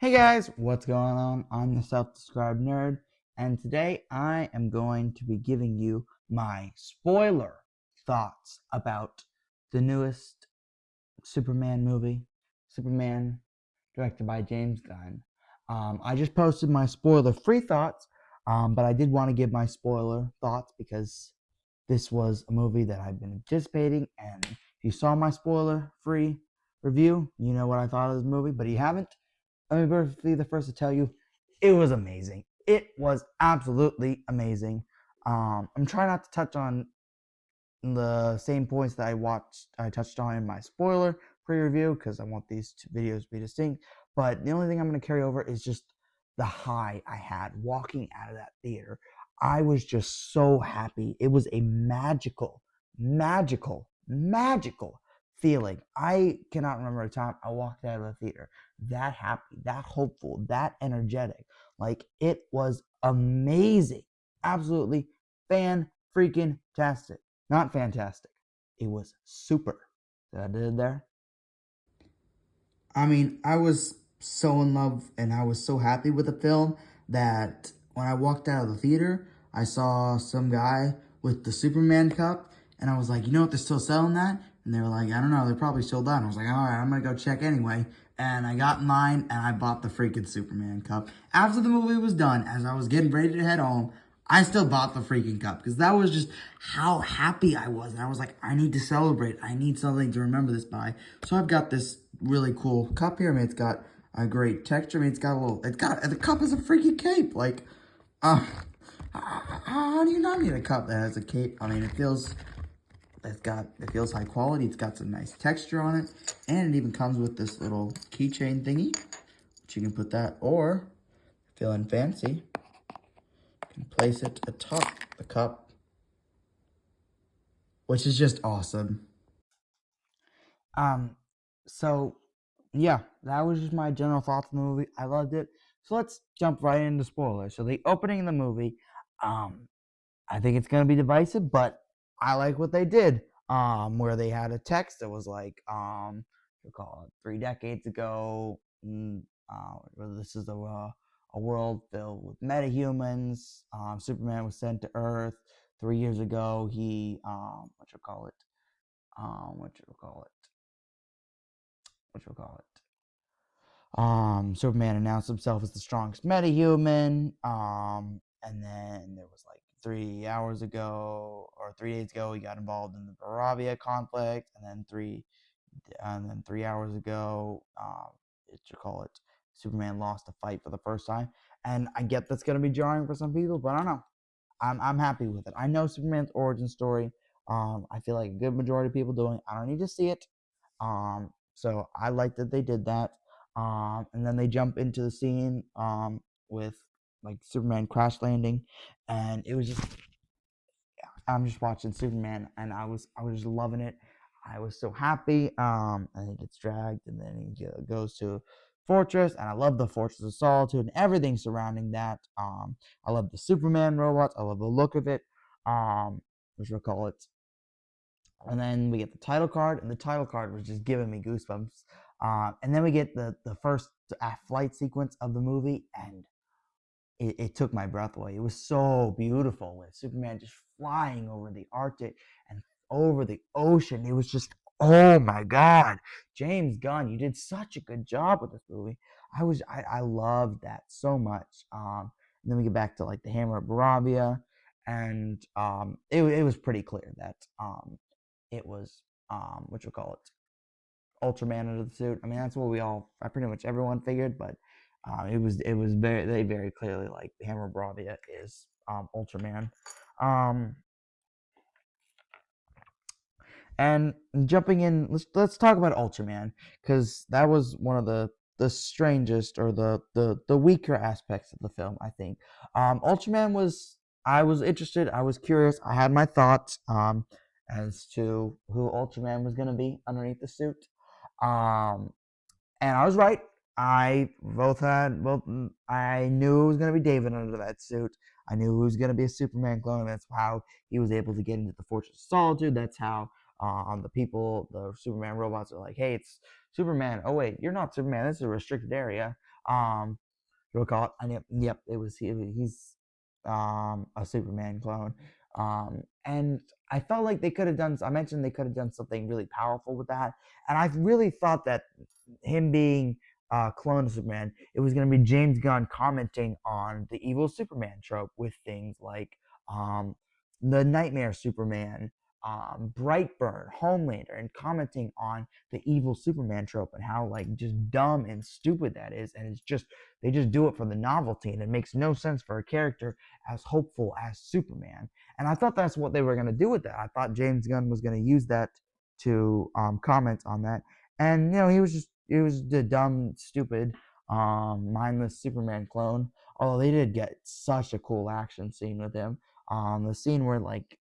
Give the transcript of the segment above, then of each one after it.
Hey guys, what's going on? I'm the self-described nerd, and today I am going to be giving you my spoiler thoughts about the newest Superman movie, Superman, directed by James Gunn. I just posted my spoiler-free thoughts, but I did want to give my spoiler thoughts because this was a movie that I've been anticipating, and if you saw my spoiler-free review, you know what I thought of this movie, but if you haven't, let me be the first to tell you, it was amazing. It was absolutely amazing. I'm trying not to touch on the same points that I touched on in my spoiler pre-review because I want these two videos to be distinct. But the only thing I'm going to carry over is just the high I had walking out of that theater. I was just so happy. It was a magical feeling. I cannot remember a time I walked out of the theater that happy, that hopeful, that energetic. Like, it was amazing. Absolutely fan freaking tastic. Not fantastic. It was super. That I did there. I was so in love and I was so happy with the film that when I walked out of the theater, I saw some guy with the Superman cup, and I was like, you know what, they're still selling that? And they were like, I don't know, they're probably still done. I was like, all right, I'm gonna go check anyway. And I got in line and I bought the freaking Superman cup. After the movie was done, as I was getting ready to head home, I still bought the freaking cup because that was just how happy I was. And I was like, I need to celebrate. I need something to remember this by. So I've got this really cool cup here. I mean, it's got a great texture. I mean, the cup is a freaking cape. Like, uh, how do you not need a cup that has a cape? I mean, it feels high quality. It's got some nice texture on it. And it even comes with this little keychain thingy, which you can put that, or feeling fancy, you can place it atop the cup, which is just awesome. Um, so yeah, that was just my general thoughts on the movie. I loved it. So let's jump right into spoilers. So the opening of the movie, um, I think it's gonna be divisive, but I like what they did. Where they had a text that was like, we call it 3 decades ago. This is a world filled with metahumans. Superman was sent to Earth 3 years ago. He what you call it? What you call it? What you call it? Superman announced himself as the strongest metahuman. And then there was like 3 hours ago or 3 days ago, he got involved in the Baravia conflict, and then 3 hours ago, what you call it, Superman lost a fight for the first time. And I get that's gonna be jarring for some people, but I don't know. I'm happy with it. I know Superman's origin story. I feel like a good majority of people doing. I don't need to see it. So I like that they did that. And then they jump into the scene with like Superman crash landing, and it was just I'm just watching Superman, and I was just loving it. I was so happy. And he gets dragged, and then he goes to Fortress, and I love the Fortress of Solitude and everything surrounding that. I love the Superman robots. I love the look of it. Which we'll call it. And then we get the title card, and the title card was just giving me goosebumps. And then we get the first flight sequence of the movie, and it took my breath away. It was so beautiful with Superman just flying over the Arctic and over the ocean. It was just, oh my God, James Gunn, you did such a good job with this movie. I loved that so much. And then we get back to like the Hammer of Baravia, and it was pretty clear that it was what you call it, Ultraman under the suit. I mean, that's what pretty much everyone figured, but it was they very clearly like the Hammer Bravia is Ultraman. Um, and jumping in, let's talk about Ultraman because that was one of the strangest or the weaker aspects of the film. I think Ultraman was. I was interested. I was curious. I had my thoughts as to who Ultraman was going to be underneath the suit. Um, and I was right. I knew it was gonna be David under that suit. I knew it was gonna be a Superman clone. That's how he was able to get into the Fortress of Solitude. That's how the Superman robots are like, hey, it's Superman. Oh wait, you're not Superman. This is a restricted area. Um, we'll call it. And yep, it was he's a Superman clone. And I felt like they could have done. I mentioned they could have done something really powerful with that, and I really thought that him being clone of Superman, it was going to be James Gunn commenting on the evil Superman trope with things like um, the Nightmare Superman, Brightburn, Homelander, and commenting on the evil Superman trope and how like just dumb and stupid that is, and it's just they just do it for the novelty, and it makes no sense for a character as hopeful as Superman. And I thought that's what they were going to do with that. I thought James Gunn was going to use that to comment on that, and he was the dumb, stupid, mindless Superman clone. Although they did get such a cool action scene with him. The scene where like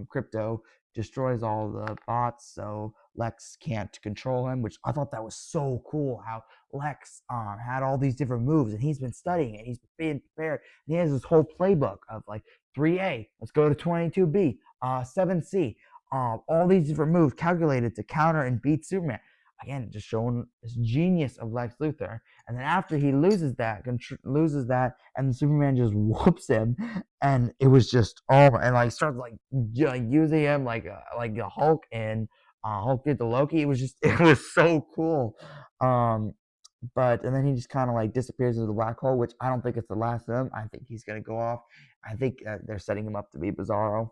Crypto destroys all the bots, so Lex can't control him, which I thought that was so cool. How Lex had all these different moves, and he's been studying it. He's been prepared. And he has this whole playbook of like 3A, let's go to 22B, 7C, all these different moves calculated to counter and beat Superman. Again, just showing this genius of Lex Luthor. And then after he loses that, and Superman just whoops him, and it was just and like starts like using him like a Hulk and Hulk did the Loki. It was so cool. But and then he just kind of like disappears into the black hole, which I don't think it's the last of him. I think he's gonna go off. I think they're setting him up to be Bizarro.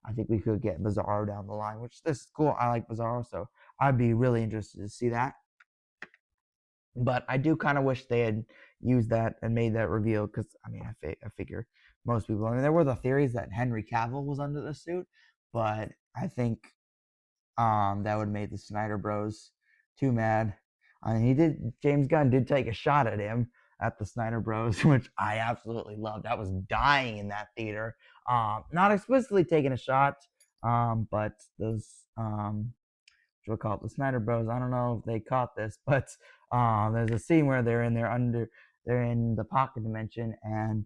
I think we could get Bizarro down the line, which this is cool. I like Bizarro, so I'd be really interested to see that. But I do kind of wish they had used that and made that reveal because I mean I figure most people. I mean there were the theories that Henry Cavill was under the suit, but I think that would have made the Snyder Bros too mad. James Gunn did take a shot at him at the Snyder Bros, which I absolutely loved. I was dying in that theater. Not explicitly taking a shot, but those what we call it, the Snyder Bros. I don't know if they caught this, but there's a scene where they're in the pocket dimension, and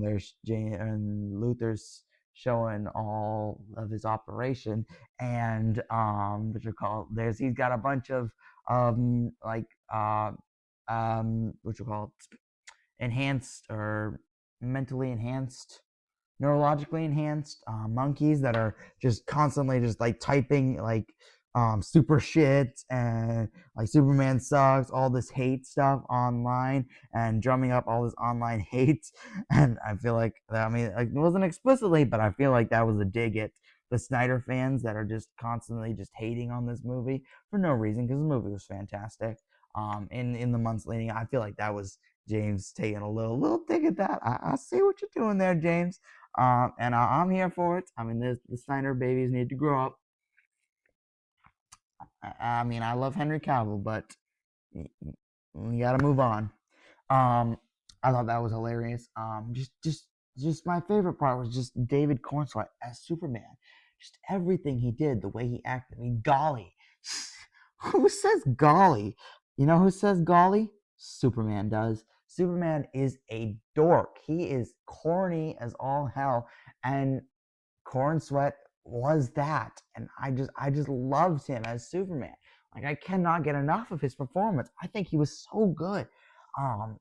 there's Jane and Luther's showing all of his operation, and what you call it, he's got a bunch of like what you call it, enhanced or mentally enhanced, neurologically enhanced monkeys that are just constantly just like typing like super shit and like Superman sucks, all this hate stuff online and drumming up all this online hate. And I feel like I mean like, it wasn't explicitly, but I feel like that was a dig at the Snyder fans that are just constantly just hating on this movie for no reason because the movie was fantastic. In the months leading, I feel like that was James taking a little dig at that. I see what you're doing there, James. And I'm here for it. I mean, the Snyder babies need to grow up. I mean, I love Henry Cavill, but we got to move on. I thought that was hilarious. Just my favorite part was just David Cornswet as Superman. Just everything he did, the way he acted. I mean, golly, who says golly? You know who says golly? Superman does. Superman is a dork. He is corny as all hell, and Cornswet was that, and I just loved him as Superman. Like I cannot get enough of his performance. I think he was so good.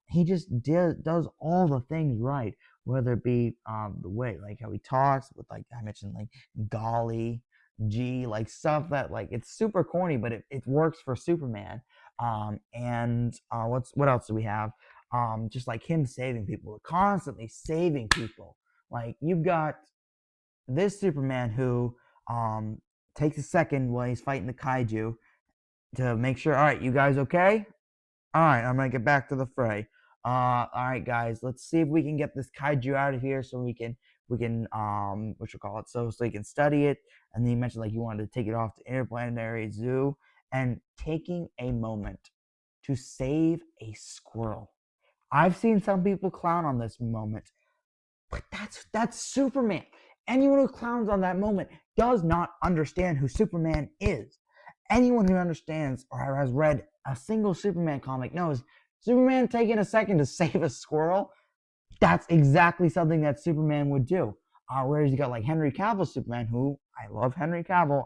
He just does all the things right, whether it be the way like how he talks with like I mentioned like golly, gee, like stuff that like it's super corny, but it works for Superman. And what else do we have? Just like him saving people, constantly saving people. Like you've got this Superman who takes a second while he's fighting the kaiju to make sure, all right, you guys okay? All right, I'm gonna get back to the fray. All right, guys, let's see if we can get this kaiju out of here so we can what you call it, so he can study it. And then you mentioned like you wanted to take it off to Interplanetary Zoo, and taking a moment to save a squirrel. I've seen some people clown on this moment, but that's Superman. Anyone who clowns on that moment does not understand who Superman is. Anyone who understands or has read a single Superman comic knows Superman taking a second to save a squirrel, that's exactly something that Superman would do. Whereas you got like Henry Cavill Superman, who I love Henry Cavill.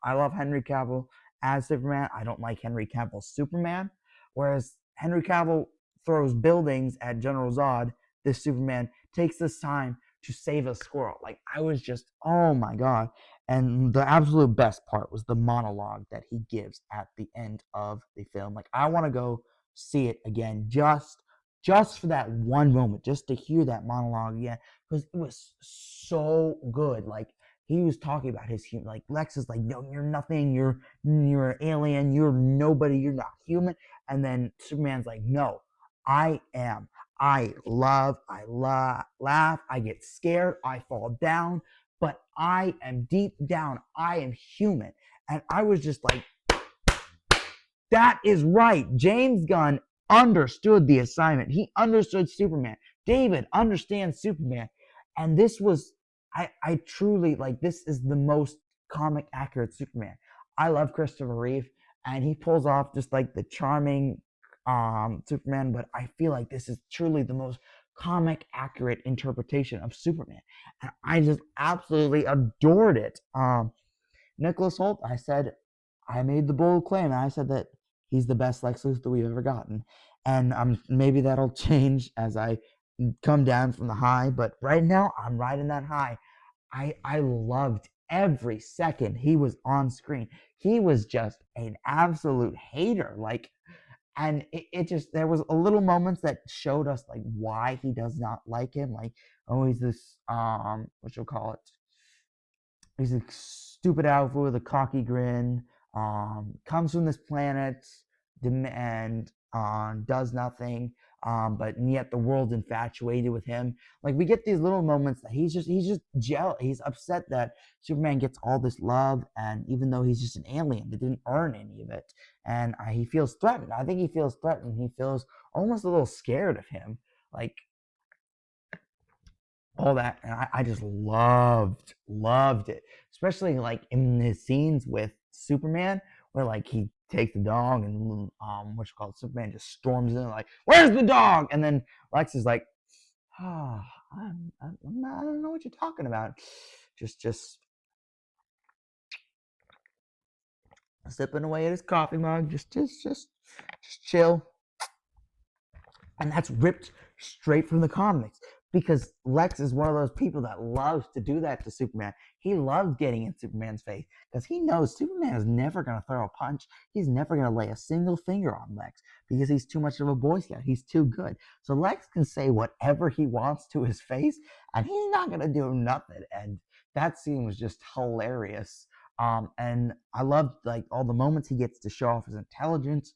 I love Henry Cavill as Superman. I don't like Henry Cavill's Superman. Whereas Henry Cavill throws buildings at General Zod, this Superman takes this time to save a squirrel. Like, I was just, oh my God. And the absolute best part was the monologue that he gives at the end of the film. Like, I want to go see it again just for that one moment, just to hear that monologue again, because it was so good. Like, he was talking about his human, like Lex is like, no, you're nothing, you're an alien, you're nobody, you're not human. And then Superman's like, no, I am. I laugh, I get scared, I fall down, but I am deep down, I am human. And I was just like, that is right. James Gunn understood the assignment. He understood Superman. David understands Superman. And this was, I truly, like, this is the most comic accurate Superman. I love Christopher Reeve, and he pulls off just like the charming Superman, but I feel like this is truly the most comic accurate interpretation of Superman. And I just absolutely adored it. Nicholas Hoult, I made the bold claim, and I said that he's the best Lex Luthor we've ever gotten. And maybe that'll change as I come down from the high, but right now I'm riding that high. I loved every second he was on screen. He was just an absolute hater. Like, and it just, there was a little moments that showed us like why he does not like him. Like, oh, he's this what you'll call it, he's a stupid outfit with a cocky grin. Comes from this planet and does nothing. But and yet the world's infatuated with him. Like, we get these little moments that he's just jealous. He's upset that Superman gets all this love, and even though he's just an alien that didn't earn any of it, and he feels threatened. I think he feels threatened. He feels almost a little scared of him. Like, all that, and I just loved it, especially like in his scenes with Superman, where like he takes the dog and what you call it, Superman just storms in like, where's the dog? And then Lex is like, oh, I don't know what you're talking about. Just sipping away at his coffee mug, just chill. And that's ripped straight from the comics, because Lex is one of those people that loves to do that to Superman. He loves getting in Superman's face because he knows Superman is never going to throw a punch. He's never going to lay a single finger on Lex because he's too much of a Boy Scout. He's too good. So Lex can say whatever he wants to his face, and he's not going to do nothing. And that scene was just hilarious. And I loved like all the moments he gets to show off his intelligence,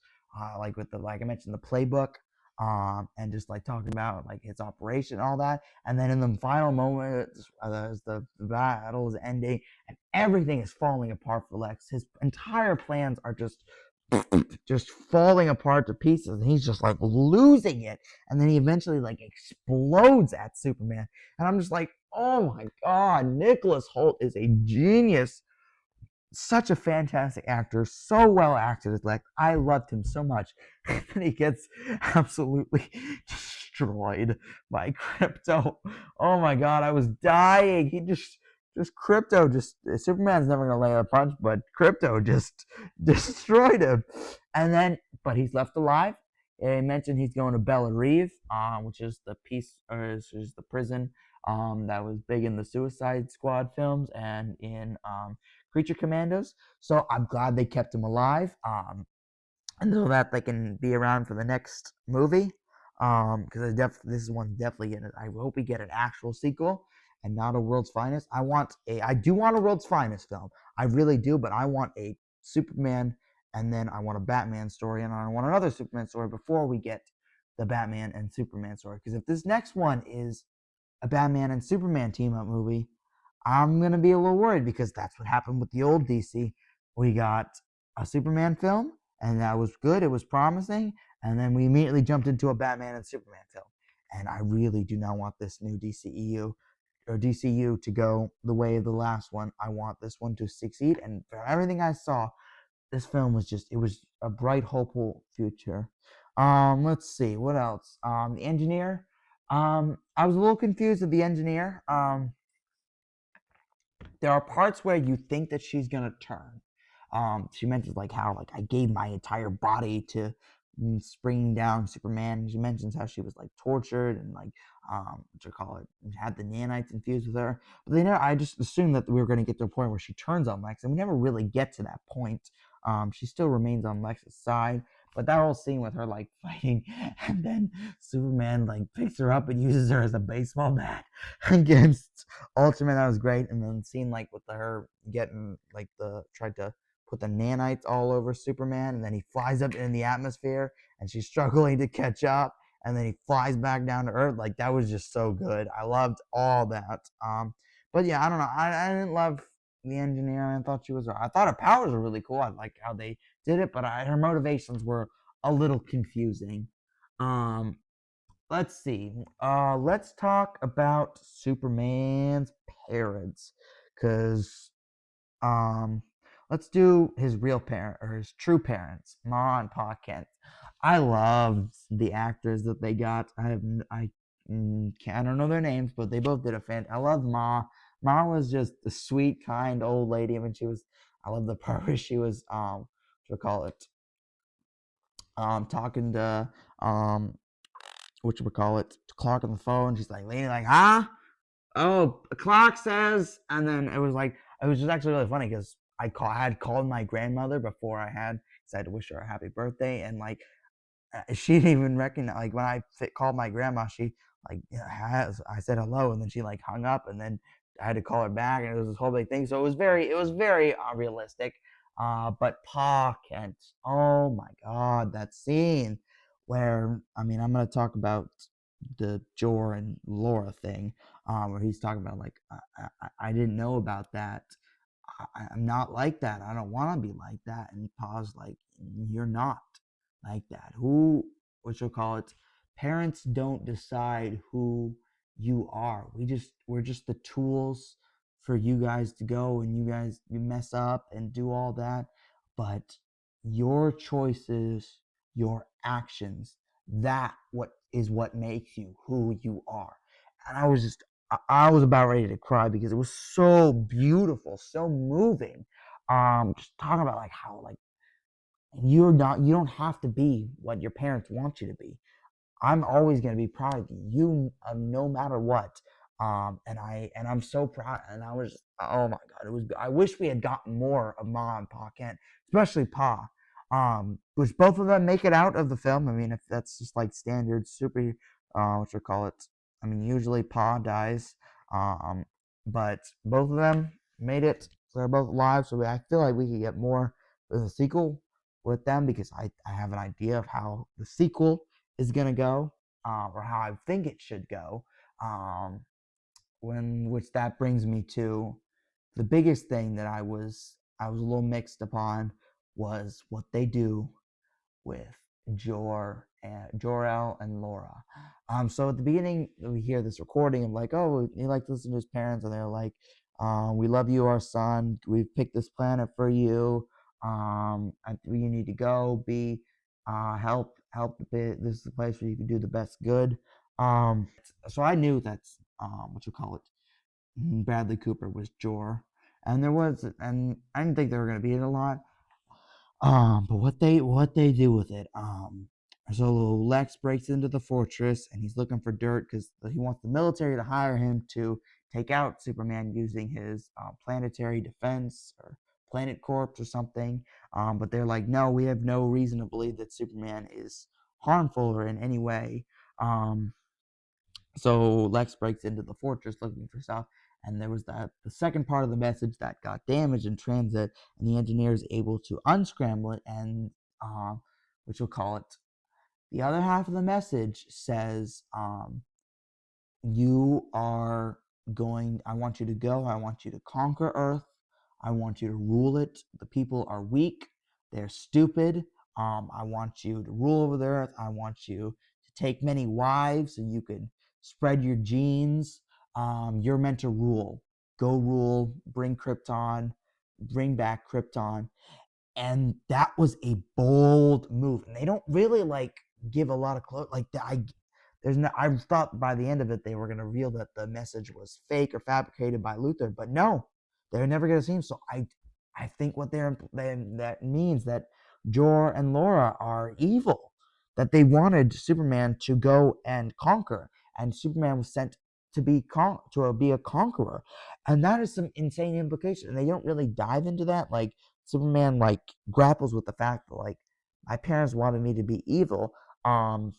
like with the, like I mentioned, the playbook, and just like talking about like his operation and all that. And then in the final moment, as the battle is ending and everything is falling apart for Lex, his entire plans are just falling apart to pieces, and he's just like losing it. And then he eventually like explodes at Superman, and I'm just like, oh my God, Nicholas Hoult is a genius, such a fantastic actor, so well acted as Lex. I loved him so much. And he gets absolutely destroyed by Krypto. Oh my God, I was dying. He just Krypto, just Superman's never gonna lay a punch, but Krypto just destroyed him. And then, but he's left alive. He mentioned he's going to Bella Reeve, which is the is the prison that was big in the Suicide Squad films and in Creature Commandos. So I'm glad they kept him alive, and so that they can be around for the next movie. Because this is one definitely getting. I hope we get an actual sequel and not a World's Finest. I do want a World's Finest film. I really do, but I want a Superman, and then I want a Batman story, and I want another Superman story before we get the Batman and Superman story. Because if this next one is a Batman and Superman team up movie, I'm going to be a little worried, because that's what happened with the old DC. We got a Superman film, and that was good. It was promising. And then we immediately jumped into a Batman and Superman film. And I really do not want this new DCEU or DCU to go the way of the last one. I want this one to succeed. And from everything I saw, this film was it was a bright, hopeful future. Let's see, what else? The engineer. I was a little confused with the engineer. There are parts where you think that she's gonna turn. she mentions like how like I gave my entire body to bringing down Superman. And she mentions how she was like tortured and like what you call it, had the nanites infused with her. But they never. I just assumed that we were going to get to a point where she turns on Lex, and we never really get to that point. She still remains on Lex's side. But that whole scene with her like fighting, and then Superman like picks her up and uses her as a baseball bat against Ultraman, that was great. And then scene like with her getting like tried to put the nanites all over Superman, and then he flies up in the atmosphere, and she's struggling to catch up, and then he flies back down to Earth. Like that was just so good. I loved all that. But yeah, I don't know. I didn't love the engineer. I thought she was. I thought her powers were really cool. I liked how they did it, but her motivations were a little confusing. Let's see. Let's talk about Superman's parents, cause um, let's do his real parent or his true parents, Ma and Pa Kent. I loved the actors that they got. I don't know their names, but they both did a fan. I love Ma. Ma was just a sweet, kind old lady. I mean, she was. I love the part where she was what do you call it? Talking to Clark on the phone. She's like leaning like, huh? Oh, Clark says, and then it was just actually really funny because had called my grandmother before I had, because I had to wish her a happy birthday, and like she didn't even recognize, like when I called my grandma, she like I said hello, and then she like hung up, and then I had to call her back, and it was this whole big thing. So it was very realistic. But Pa Kent, oh my God, that scene where I mean I'm gonna talk about the Jor and Laura thing, where he's talking about like I didn't know about that. I'm not like that. I don't want to be like that. And Pa's like, you're not like that. What you'll call it, parents don't decide who you are. We're just the tools for you guys to go, and you mess up and do all that. But your choices, your actions, what makes you who you are. And I was about ready to cry because it was so beautiful, so moving. Just talking about like how like you don't have to be what your parents want you to be. I'm always going to be proud of you, no matter what. And I'm so proud. And I was, oh my God, it was. I wish we had gotten more of Ma and Pa Kent, especially Pa. Which both of them make it out of the film. I mean, if that's just like standard super, what you call it. I mean, usually Pa dies, um, but both of them made it. So they're both alive. So I feel like we could get more of the sequel with them, because I have an idea of how the sequel is gonna go, or how I think it should go. Um, which that brings me to the biggest thing that I was a little mixed upon, was what they do with Jor-El and Laura. So at the beginning we hear this recording of like, oh, he like to listen to his parents, and they're like, we love you, our son. We've picked this planet for you. You need to go be help the bit. This is the place where you can do the best good. So I knew that's what you call it. Bradley Cooper was Jor, and I didn't think they were gonna be in a lot. But what they do with it, so Lex breaks into the fortress and he's looking for dirt because he wants the military to hire him to take out Superman using his planetary defense or Planet Corps or something. But they're like, no, we have no reason to believe that Superman is harmful or in any way. Um, so Lex breaks into the fortress looking for stuff, and there was the second part of the message that got damaged in transit, and the engineer is able to unscramble it, and which we'll call it. The other half of the message says, you are going, I want you to go, I want you to conquer Earth, I want you to rule it. The people are weak, they're stupid. I want you to rule over the Earth. I want you to take many wives so you can spread your genes. You're meant to rule. Go rule, bring Krypton, bring back Krypton. And that was a bold move. And they don't really like give a lot of like I thought by the end of it they were going to reveal that the message was fake or fabricated by Luthor, but no, they're never going to see him. So I think that means that Jor and Laura are evil, that they wanted Superman to go and conquer, and Superman was sent to be a conqueror, and that is some insane implication. And they don't really dive into that. Like Superman, like grapples with the fact that like my parents wanted me to be evil. And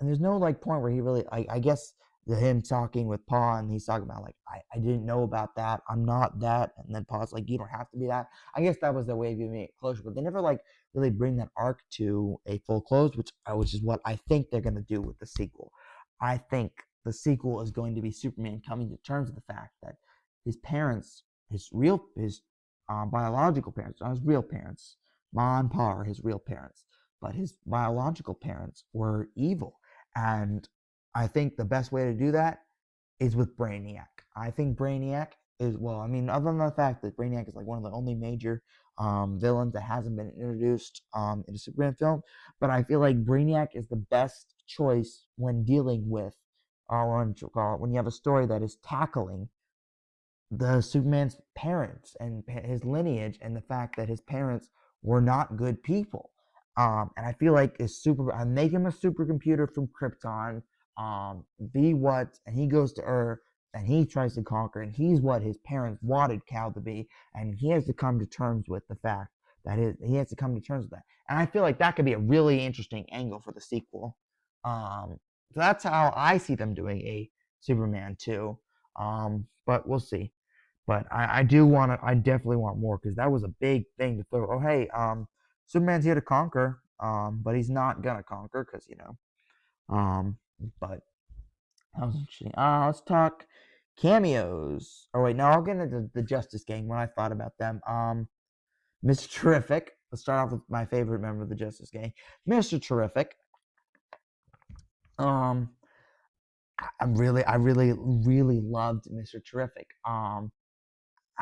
there's no like point where he really, I guess him talking with Pa and he's talking about like I didn't know about that, I'm not that, and then Pa's like you don't have to be that. I guess that was their way of giving it closure, but they never like really bring that arc to a full close, which is what I think they're gonna do with the sequel. I think the sequel is going to be Superman coming to terms with the fact that his parents, his biological parents, not his real parents, Ma and Pa are his real parents, but his biological parents were evil, and I think the best way to do that is with Brainiac. I think Brainiac is, well, I mean, other than the fact that Brainiac is like one of the only major villains that hasn't been introduced in a Superman film, but I feel like Brainiac is the best choice when dealing with, when you have a story that is tackling the Superman's parents and his lineage and the fact that his parents were not good people. And I feel like I make him a supercomputer from Krypton, be what, and he goes to Earth and he tries to conquer, and he's what his parents wanted Cal to be, and he has to come to terms with the fact that he has to come to terms with that. And I feel like that could be a really interesting angle for the sequel. So that's how I see them doing a Superman 2. But we'll see. But I do want to. I definitely want more because that was a big thing to throw. Oh hey, Superman's here to conquer. But he's not gonna conquer because you know. But that was interesting. Let's talk cameos. Oh wait, no, I'll get into the Justice Gang when I thought about them. Mr. Terrific. Let's start off with my favorite member of the Justice Gang, Mr. Terrific. I really loved Mr. Terrific.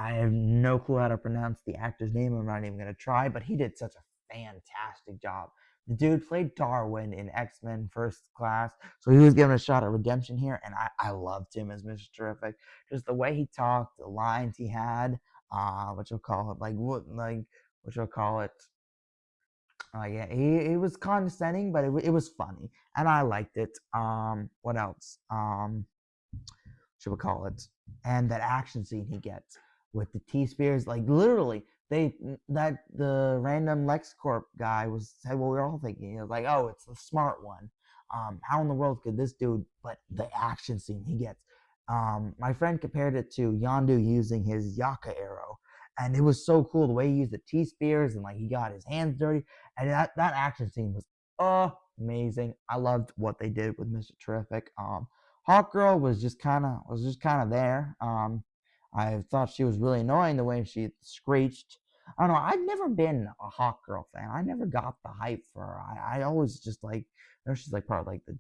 I have no clue how to pronounce the actor's name. I'm not even going to try, but he did such a fantastic job. The dude played Darwin in X-Men First Class, so he was given a shot at redemption here, and I loved him as Mr. Terrific. Just the way he talked, the lines he had, what you'll call it, what you'll call it. Yeah, he was condescending, but it was funny, and I liked it. What else? Should we call it? And that action scene he gets with the T Spears, like literally, the random LexCorp guy was said what we were all thinking. He was like, oh, it's the smart one. How in the world could this dude? But the action scene he gets. My friend compared it to Yondu using his Yaka arrow, and it was so cool the way he used the T Spears and like he got his hands dirty, and that action scene was amazing. I loved what they did with Mr. Terrific. Hawkgirl was just kind of there. I thought she was really annoying the way she screeched. I don't know. I've never been a Hawkgirl fan. I never got the hype for her. I always just like, I know she's like part of like the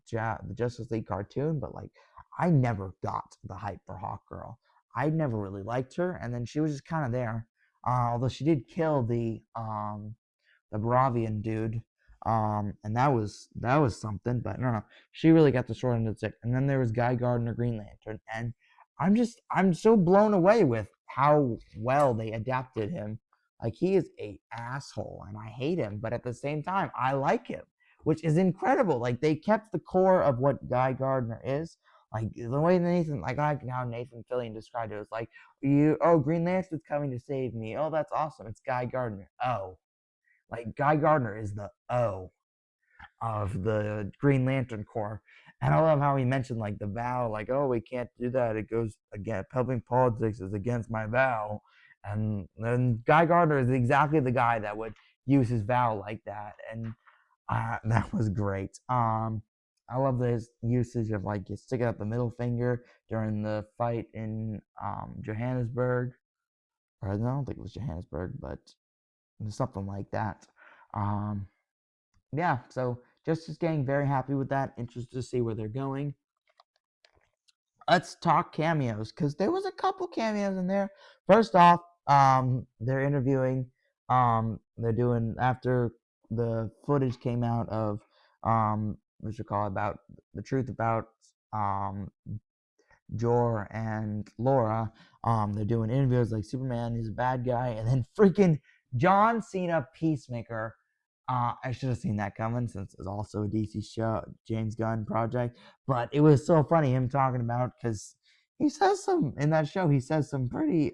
Justice League cartoon, but like I never got the hype for Hawkgirl. I never really liked her, and then she was just kind of there. Although she did kill the Baravian dude, and that was something. But no, she really got the short end of the stick. And then there was Guy Gardner, Green Lantern, and I'm so blown away with how well they adapted him. Like he is a asshole, and I hate him, but at the same time, I like him, which is incredible. Like they kept the core of what Guy Gardner is. Like the way Nathan, like how Nathan Fillion described it was like, Green Lantern's coming to save me. Oh, that's awesome. It's Guy Gardner. Oh, like Guy Gardner is the O of the Green Lantern Corps. And I love how he mentioned like the vow, like, oh, we can't do that. It goes again. Public politics is against my vow. And then Guy Gardner is exactly the guy that would use his vow like that. And that was great. I love his usage of like sticking out the middle finger during the fight in Johannesburg. Or I don't think it was Johannesburg, but something like that. Um, yeah, so Justice Gang, very happy with that. Interested to see where they're going. Let's talk cameos because there was a couple cameos in there. First off, they're interviewing. They're doing after the footage came out of what you call it, about the truth about Jor and Laura. They're doing interviews like Superman is a bad guy, and then freaking John Cena Peacemaker. I should have seen that coming since it's also a DC show, James Gunn project. But it was so funny him talking about because he says some in that show. He says some pretty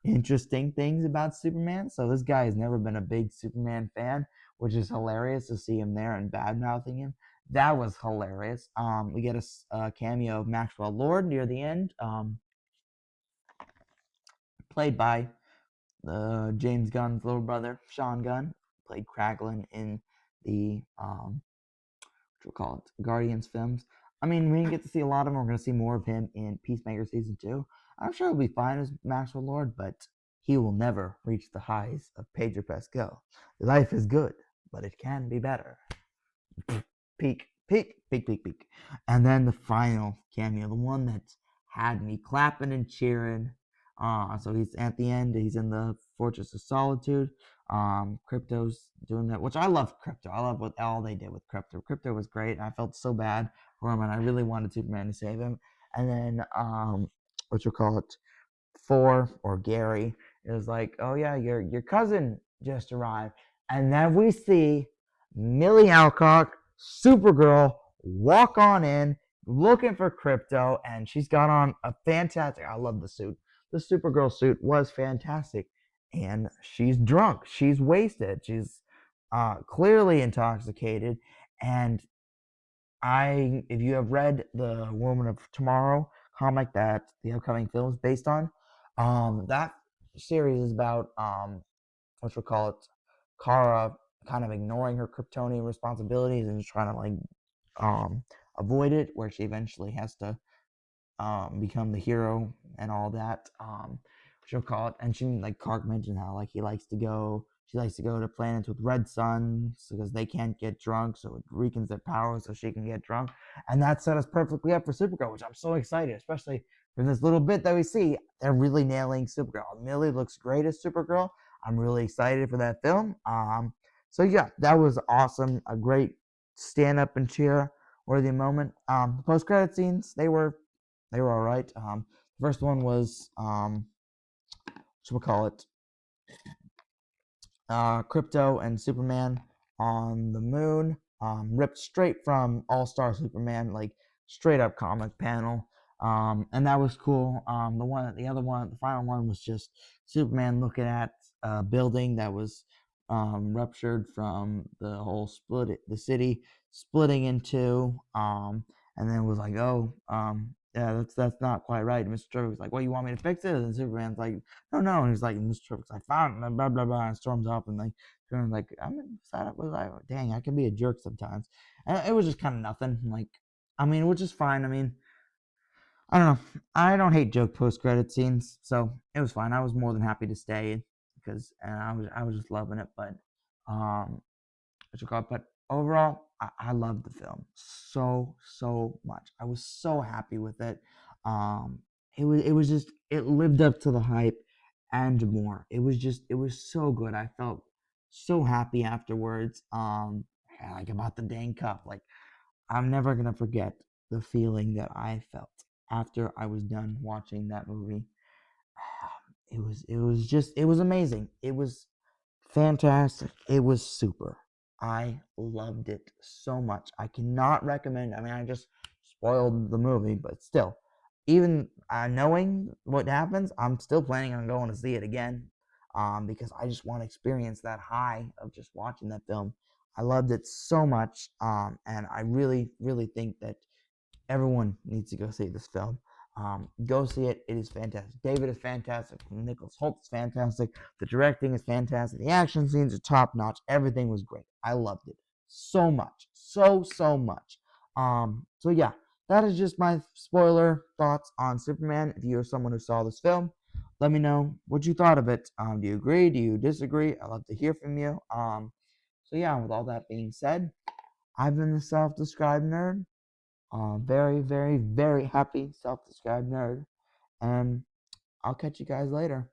interesting things about Superman. So this guy has never been a big Superman fan, which is hilarious to see him there and bad mouthing him. That was hilarious. We get a cameo of Maxwell Lord near the end, played by James Gunn's little brother, Sean Gunn, played Kraglin in the what we call it, Guardians films. I mean, we didn't get to see a lot of him. We're going to see more of him in Peacemaker season 2. I'm sure he'll be fine as Maxwell Lord, but he will never reach the highs of Pedro Pascal. Life is good, but it can be better. Peak, peak, peak, peak, peak. And then the final cameo, the one that had me clapping and cheering. So he's at the end. He's in the Fortress of Solitude. Crypto's doing that, which I love Crypto. I love what all they did with Crypto. Crypto was great. I felt so bad for him, and I really wanted Superman to save him. And then, what you call it, Thor or Gary is like, oh yeah, your cousin just arrived, and then we see Millie Alcock, Supergirl, walk on in looking for Crypto, and she's got on a fantastic. I love the suit. The Supergirl suit was fantastic, and she's drunk. She's wasted. She's clearly intoxicated, and if you have read the Woman of Tomorrow comic that the upcoming film is based on, that series is about what we call it, Kara kind of ignoring her Kryptonian responsibilities and just trying to like avoid it, where she eventually has to become the hero and all that. She'll call it, and she like Clark mentioned how like she likes to go to planets with red suns because they can't get drunk, so it weakens their power, so she can get drunk, and that set us perfectly up for Supergirl, which I'm so excited, especially for this little bit that we see. They're really nailing Supergirl. Millie looks great as Supergirl. I'm really excited for that film. So yeah, that was awesome. A great stand up and cheer worthy moment. The post credit scenes, they were all right. The first one was what we call it, Crypto and Superman on the moon, ripped straight from All Star Superman, like straight up comic panel, and that was cool. The final one was just Superman looking at a building that was ruptured from the whole the city splitting in two, and then it was like, oh, yeah, that's not quite right. And Mr. Trevor was like, well, you want me to fix it? And Superman's like, no. And he's like, Mr. Trevor's like, fine, blah, blah, blah, and storms off. And like, Superman's like, I'm sad up with like, dang, I can be a jerk sometimes. And it was just kind of nothing. Like, I mean, which is fine. I mean, I don't know. I don't hate joke post credit scenes, so it was fine. I was more than happy to stay because and I was just loving it. But um, what you call it? But overall, I loved the film so much. I was so happy with it. Um, it was just it lived up to the hype and more. It was so good. I felt so happy afterwards. Like about the dang cup. Like I'm never gonna forget the feeling that I felt after I was done watching that movie. It was amazing. It was fantastic. It was super. I loved it so much. I cannot recommend. I mean, I just spoiled the movie, but still, even knowing what happens, I'm still planning on going to see it again, because I just want to experience that high of just watching that film. I loved it so much, and I really, really think that everyone needs to go see this film. Go see it. It is fantastic. David is fantastic. Nicholas Hoult is fantastic. The directing is fantastic. The action scenes are top notch. Everything was great. I loved it so much. So much. So yeah, that is just my spoiler thoughts on Superman. If you're someone who saw this film, let me know what you thought of it. Do you agree? Do you disagree? I'd love to hear from you. So yeah, with all that being said, I've been the self-described nerd. Very, very, very happy self-described nerd. And I'll catch you guys later.